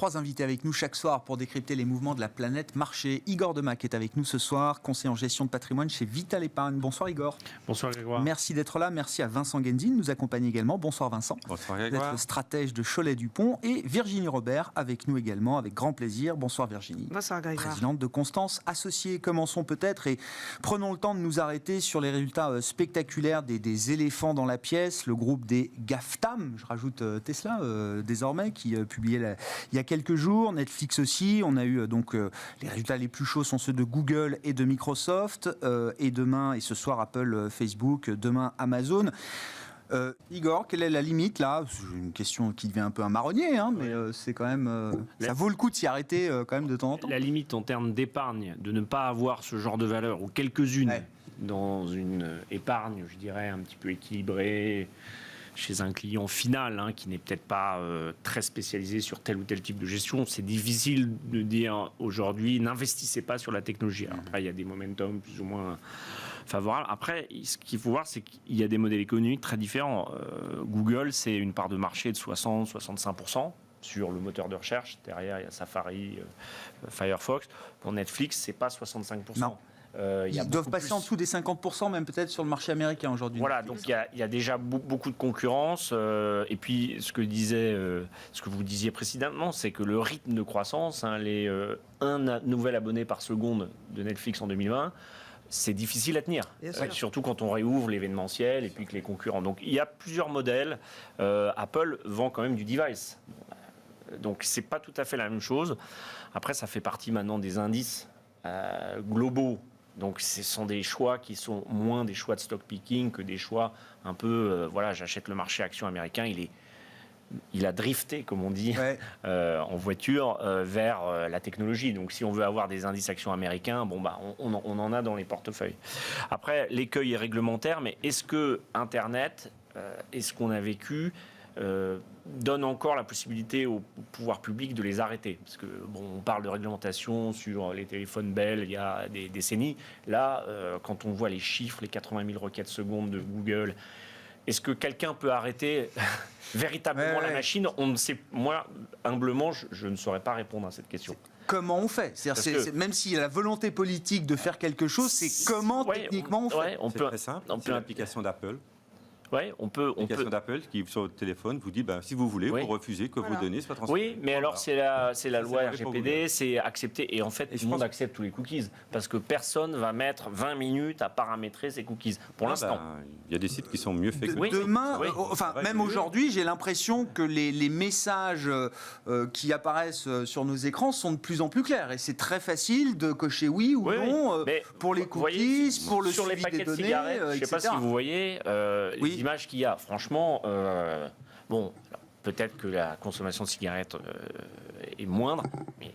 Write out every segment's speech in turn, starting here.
3 invités avec nous chaque soir pour décrypter les mouvements de la planète marché. Igor Demac est avec nous ce soir, conseiller en gestion de patrimoine chez Vital Épargne. Bonsoir Igor. Bonsoir Grégoire. Merci d'être là. Merci à Vincent Genzin, nous accompagne également. Bonsoir Vincent. Bonsoir Grégoire. Vous êtes le stratège de Cholet-Dupont. Et Virginie Robert avec nous également, avec grand plaisir. Bonsoir Virginie. Bonsoir Grégoire. Présidente de Constance Associés. Commençons peut-être et prenons le temps de nous arrêter sur les résultats spectaculaires des éléphants dans la pièce. Le groupe des GAFTAM, je rajoute Tesla désormais, qui publiait il y a quelques jours. Netflix aussi. On a eu donc les résultats les plus chauds sont ceux de Google et de Microsoft. Et demain, et ce soir, Apple, Facebook. Demain, Amazon. Igor, quelle est la limite là? C'est une question qui devient un peu un marronnier, hein, mais c'est quand même. Ça vaut le coup de s'y arrêter quand même de temps en temps. La limite en termes d'épargne, de ne pas avoir ce genre de valeur, ou quelques-unes, dans une épargne, je dirais, un petit peu équilibrée, chez un client final, qui n'est peut-être pas très spécialisé sur tel ou tel type de gestion, c'est difficile de dire aujourd'hui, n'investissez pas sur la technologie. Alors, après, il y a des momentum plus ou moins favorables. Après, ce qu'il faut voir, c'est qu'il y a des modèles économiques très différents. Google, c'est une part de marché de 60-65%. Sur le moteur de recherche. Derrière, il y a Safari, Firefox. Pour Netflix, c'est pas 65%. Non. Ils doivent passer en dessous des 50%, même peut-être sur le marché américain aujourd'hui. Voilà, donc il y a déjà beaucoup de concurrence. Et puis, ce que vous disiez précédemment, c'est que le rythme de croissance, un nouvel abonné par seconde de Netflix en 2020, c'est difficile à tenir. Surtout quand on réouvre l'événementiel et puis que les concurrents. Donc, il y a plusieurs modèles. Apple vend quand même du device. Donc, c'est pas tout à fait la même chose. Après, ça fait partie maintenant des indices globaux. Donc, ce sont des choix qui sont moins des choix de stock picking que des choix un peu, j'achète le marché action américain, il a drifté, comme on dit, en voiture vers la technologie. Donc, si on veut avoir des indices actions américains, on en a dans les portefeuilles. Après, l'écueil est réglementaire, mais est-ce que Internet, est-ce qu'on a vécu donne encore la possibilité au pouvoir public de les arrêter. Parce que, on parle de réglementation sur les téléphones Bell il y a des décennies. Là, quand on voit les chiffres, les 80 000 requêtes secondes de Google, est-ce que quelqu'un peut arrêter véritablement la machine? On ne sait. Moi, humblement, je ne saurais pas répondre à cette question. Comment on fait? Même s'il y a la volonté politique de faire quelque chose, c'est comment techniquement on fait? C'est très simple. C'est l'application d'Apple. L'application d'Apple qui, sur le téléphone, vous dit si vous voulez, vous refusez que vos données soient transférées. Oui, mais alors c'est la loi RGPD, c'est accepté. Et en fait, tout le monde accepte tous les cookies. Parce que personne ne va mettre 20 minutes à paramétrer ses cookies. Pour l'instant. Il y a des sites qui sont mieux faits que demain, même aujourd'hui, j'ai l'impression que les messages qui apparaissent sur nos écrans sont de plus en plus clairs. Et c'est très facile de cocher oui ou non pour les cookies, pour le suivi des données, je ne sais pas si vous voyez les images qu'il y a. Franchement, peut-être que la consommation de cigarettes est moindre, mais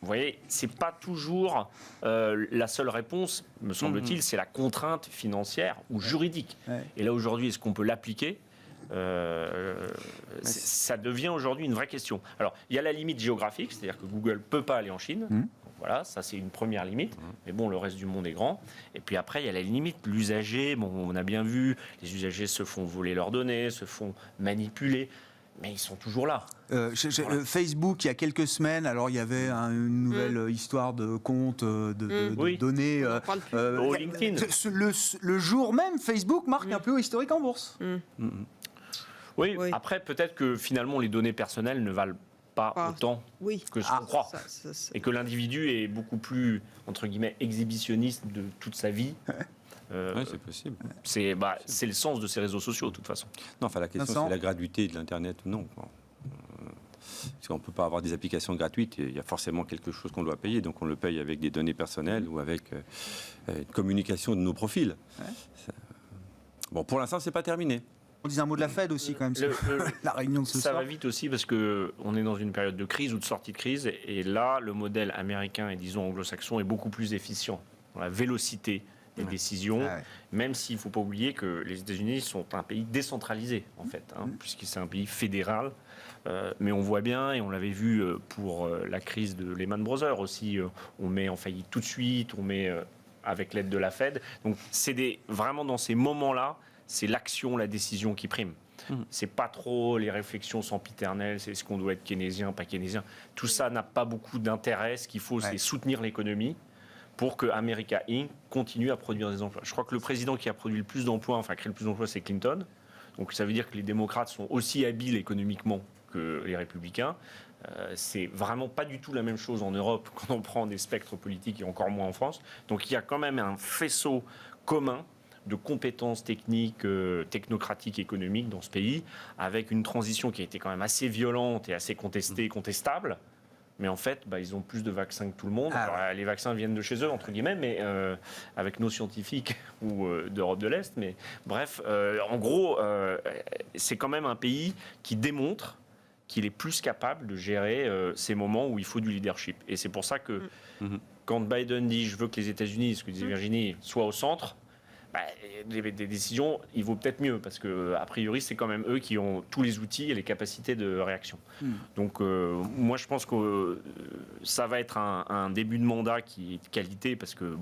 vous voyez, c'est pas toujours la seule réponse, me semble-t-il, c'est la contrainte financière ou juridique. Et là, aujourd'hui, est-ce qu'on peut l'appliquer? Ça devient aujourd'hui une vraie question. Alors, il y a la limite géographique, c'est-à-dire que Google ne peut pas aller en Chine. Voilà, ça c'est une première limite. Mais le reste du monde est grand. Et puis après, il y a la limite, l'usager. On a bien vu, les usagers se font voler leurs données, se font manipuler. Mais ils sont toujours là. Facebook, il y a quelques semaines, alors il y avait une nouvelle histoire de compte, de données. LinkedIn. Le jour même, Facebook marque un plus haut historique en bourse. Oui, après, peut-être que finalement, les données personnelles ne valent pas autant que ce qu'on croit. Et que l'individu est beaucoup plus, entre guillemets, exhibitionniste de toute sa vie. C'est possible. C'est le sens de ces réseaux sociaux, de toute façon. Non, la question, c'est la gratuité de l'Internet ou non. Parce qu'on ne peut pas avoir des applications gratuites, il y a forcément quelque chose qu'on doit payer, donc on le paye avec des données personnelles ou avec une communication de nos profils. Pour l'instant, c'est pas terminé. On dit un mot de la Fed aussi, quand même, la réunion de ce soir. Ça va vite aussi parce qu'on est dans une période de crise ou de sortie de crise. Et là, le modèle américain et, disons, anglo-saxon est beaucoup plus efficient dans la vélocité des décisions, même s'il ne faut pas oublier que les États-Unis sont un pays décentralisé, en fait, puisque c'est un pays fédéral. Mais on voit bien, et on l'avait vu pour la crise de Lehman Brothers aussi, on met en faillite tout de suite, on met avec l'aide de la Fed. Donc, c'est vraiment dans ces moments-là, c'est l'action, la décision qui prime. C'est pas trop les réflexions sempiternelles, c'est ce qu'on doit être keynésien, pas keynésien. Tout ça n'a pas beaucoup d'intérêt. Ce qu'il faut, c'est soutenir l'économie pour que America Inc. continue à produire des emplois. Je crois que le président qui a produit le plus d'emplois, enfin créé le plus d'emplois, c'est Clinton. Donc ça veut dire que les démocrates sont aussi habiles économiquement que les républicains. C'est vraiment pas du tout la même chose en Europe quand on prend des spectres politiques et encore moins en France. Donc il y a quand même un faisceau commun de compétences techniques, technocratiques, économiques dans ce pays, avec une transition qui a été quand même assez violente et assez contestée, contestable. Mais en fait, ils ont plus de vaccins que tout le monde. Alors, les vaccins viennent de chez eux, entre guillemets, mais avec nos scientifiques ou d'Europe de l'Est. Mais bref, en gros, c'est quand même un pays qui démontre qu'il est plus capable de gérer ces moments où il faut du leadership. Et c'est pour ça que quand Biden dit « je veux que les États-Unis, ce que disait Virginie, soient au centre », des décisions, il vaut peut-être mieux parce que a priori c'est quand même eux qui ont tous les outils et les capacités de réaction. Donc moi je pense que ça va être un début de mandat qui est de qualité parce que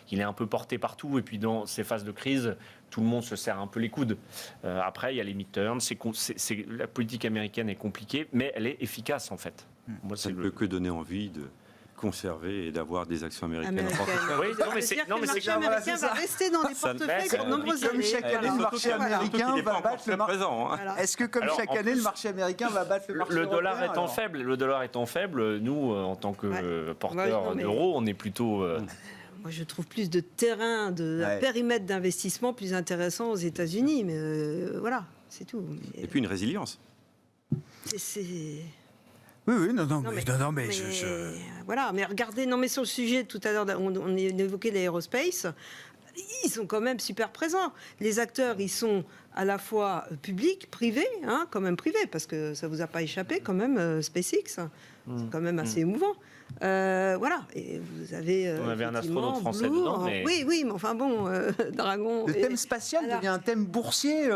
il est un peu porté partout et puis dans ces phases de crise tout le monde se serre un peu les coudes. Après il y a les midterms, la politique américaine est compliquée mais elle est efficace en fait. Moi, ça ne peut que donner envie de conserver et d'avoir des actions américaines. Oui, le marché américain va rester dans les portefeuilles pour de nombreuses années. Comme chaque année, le marché américain va battre le marché. Est-ce que comme chaque année, le marché américain va battre le marché européen ? Le dollar étant faible, nous, en tant que porteurs d'euros, on est plutôt... Moi, je trouve plus de terrain, de périmètre d'investissement plus intéressant aux États-Unis. Mais voilà, c'est tout. Et puis une résilience. Oui, non, mais voilà, mais regardez, mais sur le sujet, tout à l'heure, on évoquait l'aérospace, ils sont quand même super présents. Les acteurs, ils sont à la fois publics, privés, quand même privés, parce que ça vous a pas échappé, quand même, SpaceX, c'est quand même assez émouvant. Voilà, et vous avez. On avait un astronaute français dedans. Mais... Oui, mais enfin bon, Dragon. Le thème spatial devient un thème boursier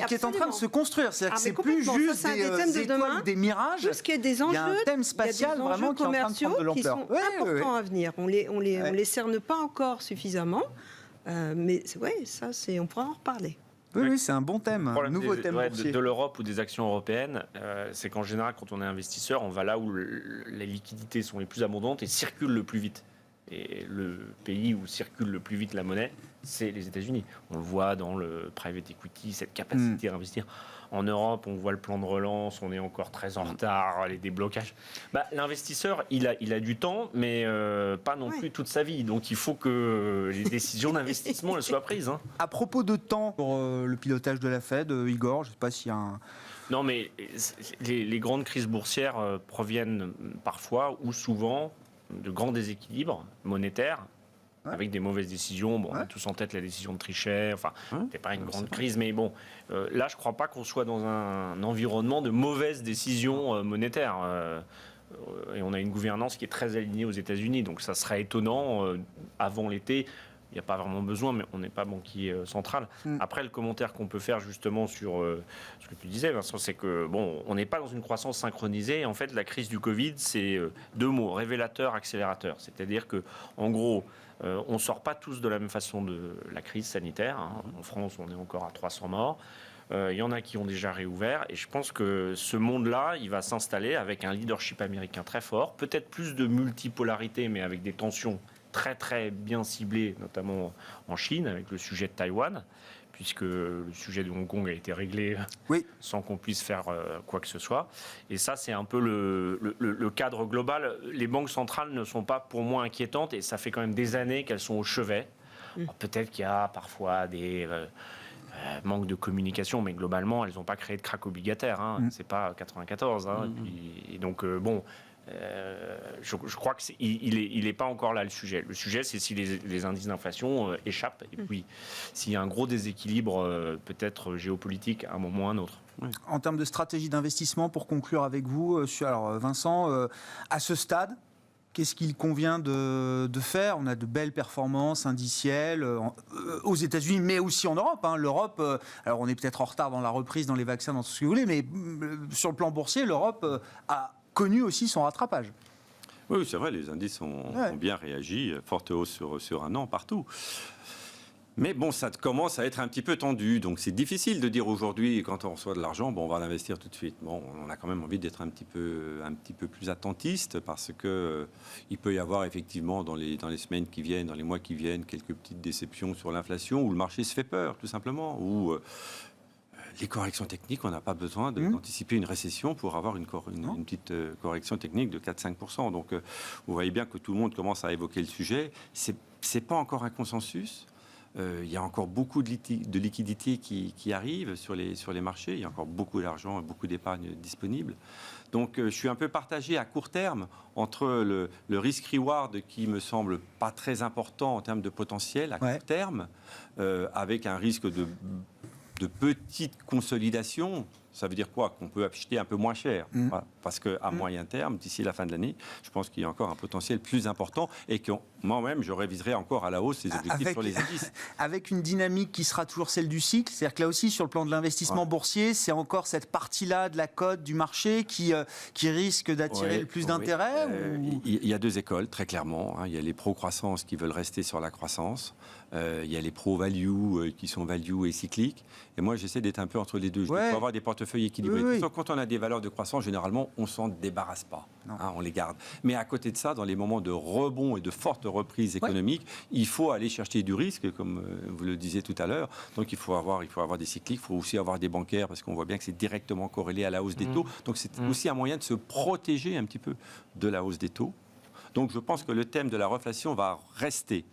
qui est en train de se construire. C'est-à-dire que c'est plus juste des étoiles ou des mirages. Parce qu'il y a des enjeux, il y a un thème spatial vraiment qui est en train de prendre de l'ampleur. Qui sont importants à venir. On les cerne pas encore suffisamment, mais ça, on pourra en reparler. Oui, c'est un bon thème, un nouveau thème boursier. De l'Europe ou des actions européennes, c'est qu'en général, quand on est investisseur, on va là où les liquidités sont les plus abondantes et circulent le plus vite. Et le pays où circule le plus vite la monnaie, c'est les États-Unis. On le voit dans le private equity, cette capacité à investir. En Europe, on voit le plan de relance, on est encore très en retard, les déblocages. L'investisseur, il a du temps, mais pas non plus toute sa vie. Donc il faut que les décisions d'investissement elles soient prises. À propos de temps pour le pilotage de la Fed, Igor, je ne sais pas s'il y a un... Non, mais les grandes crises boursières proviennent parfois ou souvent de grands déséquilibres monétaires. Avec des mauvaises décisions. On a tous en tête la décision de Trichet. Enfin, c'était pas une grande crise, mais bon, là, je crois pas qu'on soit dans un environnement de mauvaises décisions monétaires. Et on a une gouvernance qui est très alignée aux États-Unis, donc ça serait étonnant avant l'été. Il n'y a pas vraiment besoin, mais on n'est pas banquier central. Après, le commentaire qu'on peut faire justement sur ce que tu disais, Vincent, c'est que on n'est pas dans une croissance synchronisée. En fait, la crise du Covid, c'est deux mots, révélateur, accélérateur. C'est-à-dire que, en gros, on ne sort pas tous de la même façon de la crise sanitaire. En France, on est encore à 300 morts. Il y en a qui ont déjà réouvert. Et je pense que ce monde-là, il va s'installer avec un leadership américain très fort. Peut-être plus de multipolarité, mais avec des tensions très très bien ciblées, notamment en Chine, avec le sujet de Taïwan, puisque le sujet de Hong Kong a été réglé sans qu'on puisse faire quoi que ce soit. Et ça, c'est un peu le cadre global. Les banques centrales ne sont pas, pour moi, inquiétantes, et ça fait quand même des années qu'elles sont au chevet. Peut-être qu'il y a parfois des manques de communication, mais globalement, elles n'ont pas créé de crack obligataire. C'est pas 94. Et donc, je crois qu'il n'est pas encore là le sujet. Le sujet, c'est si les indices d'inflation échappent et puis s'il y a un gros déséquilibre, peut-être géopolitique à un moment ou à un autre. En termes de stratégie d'investissement, pour conclure avec vous, alors Vincent, à ce stade, qu'est-ce qu'il convient de faire ? On a de belles performances indicielles aux États-Unis, mais aussi en Europe. L'Europe, alors on est peut-être en retard dans la reprise, dans les vaccins, dans tout ce que vous voulez, mais sur le plan boursier, l'Europe a connu aussi son rattrapage. Oui, c'est vrai, les indices ont bien réagi, forte hausse sur un an partout. Mais bon, ça commence à être un petit peu tendu, donc c'est difficile de dire aujourd'hui, quand on reçoit de l'argent, bon, on va l'investir tout de suite. Bon, on a quand même envie d'être un petit peu plus attentiste, parce que il peut y avoir effectivement dans les semaines qui viennent, dans les mois qui viennent, quelques petites déceptions sur l'inflation, où le marché se fait peur, tout simplement, où les corrections techniques, on n'a pas besoin d'anticiper une récession pour avoir une petite correction technique de 4-5%. Donc, vous voyez bien que tout le monde commence à évoquer le sujet. C'est pas encore un consensus. Il y a encore beaucoup de liquidités qui arrivent sur les marchés. Il y a encore beaucoup d'argent et beaucoup d'épargne disponible. Donc, je suis un peu partagé à court terme entre le risk-reward qui me semble pas très important en termes de potentiel à court terme, avec un risque de petite consolidation. Ça veut dire quoi? Qu'on peut acheter un peu moins cher. Voilà. Parce qu'à moyen terme, d'ici la fin de l'année, je pense qu'il y a encore un potentiel plus important et que moi-même, je réviserai encore à la hausse les objectifs sur les indices. Avec une dynamique qui sera toujours celle du cycle, c'est-à-dire que là aussi, sur le plan de l'investissement boursier, c'est encore cette partie-là de la cote du marché qui risque d'attirer le plus d'intérêt Il y a deux écoles, très clairement. Il y a les pro-croissance qui veulent rester sur la croissance. Il y a les pro-value qui sont value et cycliques. Et moi, j'essaie d'être un peu entre les deux. Il faut avoir des portefeuilles équilibrés. Quand on a des valeurs de croissance, généralement, on ne s'en débarrasse pas. On les garde. Mais à côté de ça, dans les moments de rebond et de forte reprise économique, il faut aller chercher du risque, comme vous le disiez tout à l'heure. Donc, il faut avoir des cycliques. Il faut aussi avoir des bancaires, parce qu'on voit bien que c'est directement corrélé à la hausse des taux. Donc, c'est aussi un moyen de se protéger un petit peu de la hausse des taux. Donc, je pense que le thème de la reflation va rester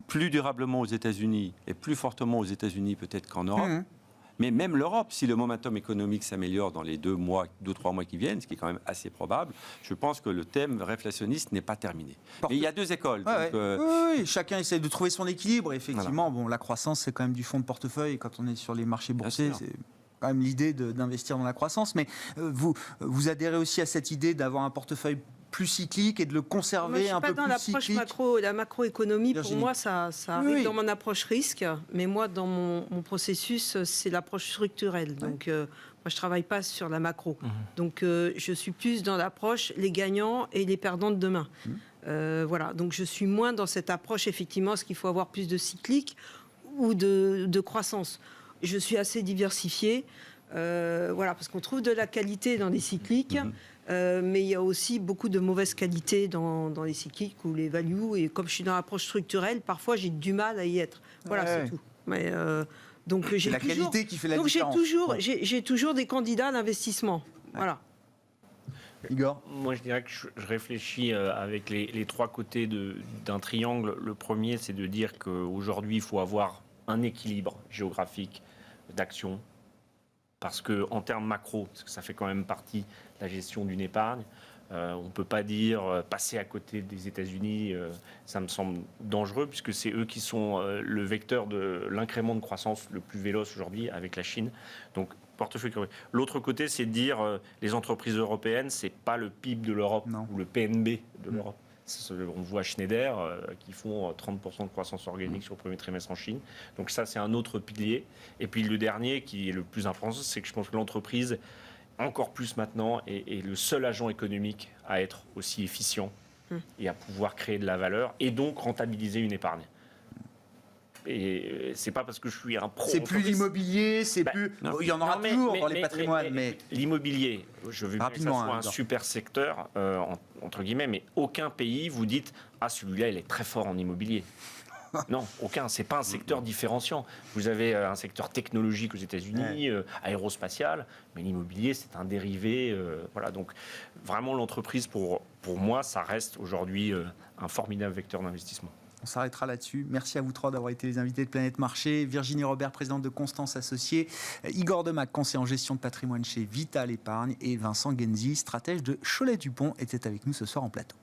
plus durablement aux États-Unis et plus fortement aux États-Unis peut-être qu'en Europe. Mais même l'Europe, si le momentum économique s'améliore dans les 2-3 mois qui viennent, ce qui est quand même assez probable, je pense que le thème réflationniste n'est pas terminé. Mais il y a deux écoles. Oui, chacun essaie de trouver son équilibre. Effectivement, la croissance, c'est quand même du fonds de portefeuille. Et quand on est sur les marchés boursiers, c'est quand même l'idée d'investir dans la croissance. Mais vous adhérez aussi à cette idée d'avoir un portefeuille plus cyclique et de le conserver un peu plus cyclique. Je suis pas dans l'approche la macroéconomie. Pour moi, ça arrive dans mon approche risque. Mais moi, dans mon processus, c'est l'approche structurelle. Donc, moi, je travaille pas sur la macro. Donc, je suis plus dans l'approche les gagnants et les perdants de demain. Voilà. Donc, je suis moins dans cette approche, effectivement, est-ce qu'il faut avoir plus de cyclique ou de croissance. Je suis assez diversifiée. Voilà, parce qu'on trouve de la qualité dans les cycliques. Mais il y a aussi beaucoup de mauvaise qualité dans les cycliques ou les values. Et comme je suis dans l'approche structurelle, parfois j'ai du mal à y être. Voilà, c'est tout. Mais, donc j'ai la qualité qui fait la différence. J'ai toujours des candidats d'investissement. Voilà. Igor? Moi, je dirais que je réfléchis avec les trois côtés d'un triangle. Le premier, c'est de dire qu'aujourd'hui, il faut avoir un équilibre géographique d'action. Parce qu'en termes macro, parce que ça fait quand même partie de la gestion d'une épargne, on ne peut pas dire passer à côté des États-Unis, ça me semble dangereux, puisque c'est eux qui sont le vecteur de l'incrément de croissance le plus véloce aujourd'hui avec la Chine. Donc, portefeuille. L'autre côté, c'est de dire les entreprises européennes, ce n'est pas le PIB de l'Europe ou le PNB de l'Europe. On voit Schneider qui font 30% de croissance organique sur le premier trimestre en Chine. Donc ça, c'est un autre pilier. Et puis le dernier, qui est le plus important, c'est que je pense que l'entreprise, encore plus maintenant, est le seul agent économique à être aussi efficient et à pouvoir créer de la valeur et donc rentabiliser une épargne. Et c'est pas parce que je suis un pro. C'est plus l'immobilier, c'est plus. Il y en aura toujours dans les patrimoines, mais l'immobilier, je veux bien que ça soit un super secteur entre guillemets, mais aucun pays vous dites celui-là il est très fort en immobilier. Non, aucun. C'est pas un secteur différenciant. Vous avez un secteur technologique aux États-Unis, aérospatial, mais l'immobilier c'est un dérivé. Voilà, donc vraiment l'entreprise pour moi ça reste aujourd'hui un formidable vecteur d'investissement. On s'arrêtera là-dessus. Merci à vous trois d'avoir été les invités de Planète Marché. Virginie Robert, présidente de Constance Associés. Igor Demac, conseiller en gestion de patrimoine chez Vital Épargne. Et Vincent Genzi, stratège de Cholet-Dupont, était avec nous ce soir en plateau.